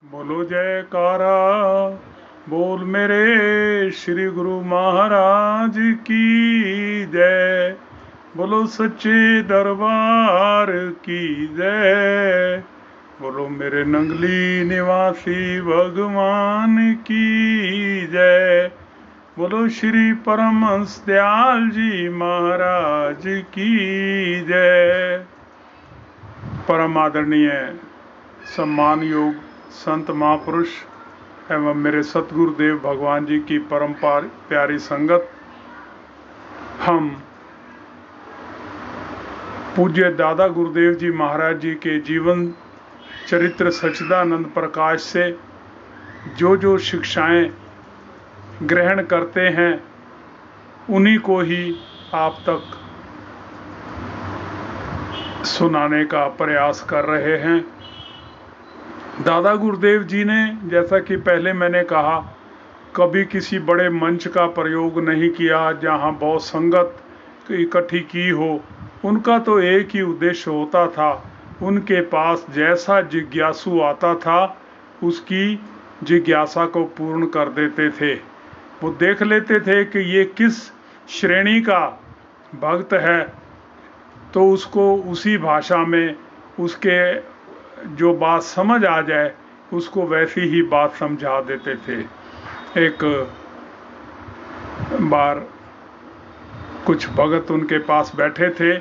बोलो जयकारा बोल मेरे श्री गुरु महाराज की जय। बोलो सच्चे दरबार की जय। बोलो मेरे नंगली निवासी भगवान की जय। बोलो श्री परमहंस दयाल जी महाराज की जय। परम आदरणीय सम्मान योग संत महापुरुष एवं मेरे सतगुरुदेव भगवान जी की परम प्यारी संगत, हम पूज्य दादा गुरुदेव जी महाराज जी के जीवन चरित्र सच्चिदानंद प्रकाश से जो जो शिक्षाएं ग्रहण करते हैं उन्हीं को ही आप तक सुनाने का प्रयास कर रहे हैं। दादा गुरुदेव जी ने, जैसा कि पहले मैंने कहा, कभी किसी बड़े मंच का प्रयोग नहीं किया जहां बहुत संगत इकट्ठी की हो। उनका तो एक ही उद्देश्य होता था, उनके पास जैसा जिज्ञासु आता था उसकी जिज्ञासा को पूर्ण कर देते थे। वो देख लेते थे कि ये किस श्रेणी का भक्त है, तो उसको उसी भाषा में उसके जो बात समझ आ जाए उसको वैसी ही बात समझा देते थे। एक बार कुछ भगत उनके पास बैठे थे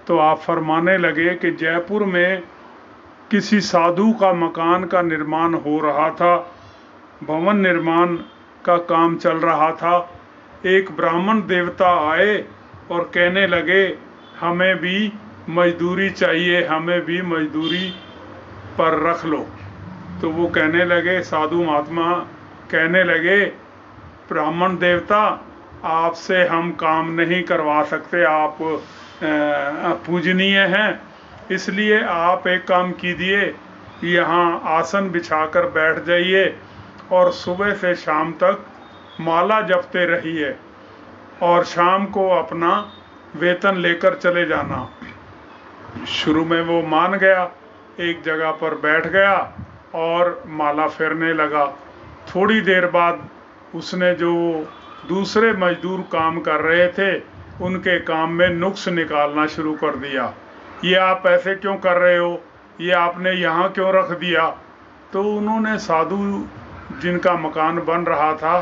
तो आप फरमाने लगे कि जयपुर में किसी साधु का मकान का निर्माण हो रहा था, भवन निर्माण का काम चल रहा था। एक ब्राह्मण देवता आए और कहने लगे हमें भी मजदूरी चाहिए, हमें भी मजदूरी पर रख लो। तो वो कहने लगे, साधु महात्मा कहने लगे, ब्राह्मण देवता आपसे हम काम नहीं करवा सकते, आप पूजनीय हैं, इसलिए आप एक काम कीजिए, यहाँ आसन बिछाकर बैठ जाइए और सुबह से शाम तक माला जपते रहिए और शाम को अपना वेतन लेकर चले जाना। शुरू में वो मान गया, एक जगह पर बैठ गया और माला फेरने लगा। थोड़ी देर बाद उसने जो दूसरे मजदूर काम कर रहे थे उनके काम में नुक्स निकालना शुरू कर दिया। ये आप ऐसे क्यों कर रहे हो, ये आपने यहाँ क्यों रख दिया? तो उन्होंने, साधु जिनका मकान बन रहा था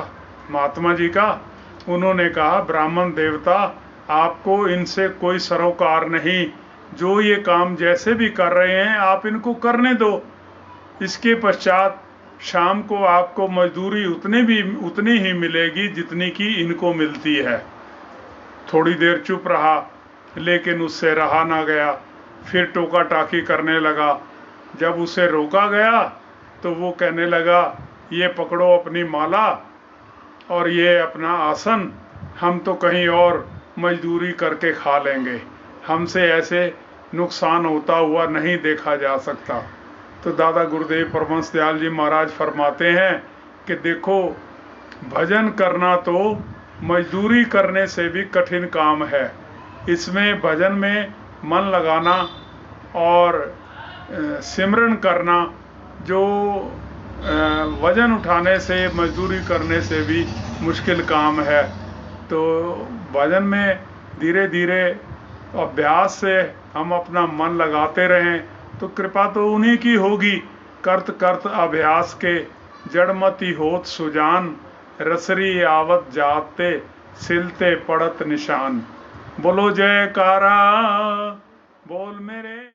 महात्मा जी का, उन्होंने कहा ब्राह्मण देवता आपको इनसे कोई सरोकार नहीं, जो ये काम जैसे भी कर रहे हैं आप इनको करने दो। इसके पश्चात शाम को आपको मजदूरी उतनी ही मिलेगी जितनी की इनको मिलती है। थोड़ी देर चुप रहा लेकिन उससे रहा ना गया, फिर टोका टाकी करने लगा। जब उसे रोका गया तो वो कहने लगा ये पकड़ो अपनी माला और ये अपना आसन, हम तो कहीं और मजदूरी करके खा लेंगे, हमसे ऐसे नुकसान होता हुआ नहीं देखा जा सकता। तो दादा गुरुदेव परमहंस दयाल जी महाराज फरमाते हैं कि देखो, भजन करना तो मजदूरी करने से भी कठिन काम है। इसमें भजन में मन लगाना और सिमरन करना जो वजन उठाने से, मजदूरी करने से भी मुश्किल काम है। तो भजन में धीरे धीरे अभ्यास से हम अपना मन लगाते रहें तो कृपा तो उन्हीं की होगी। करत करत अभ्यास के जड़मती होत सुजान, रसरी आवत जाते सिलते पड़त निशान। बोलो जयकारा बोल मेरे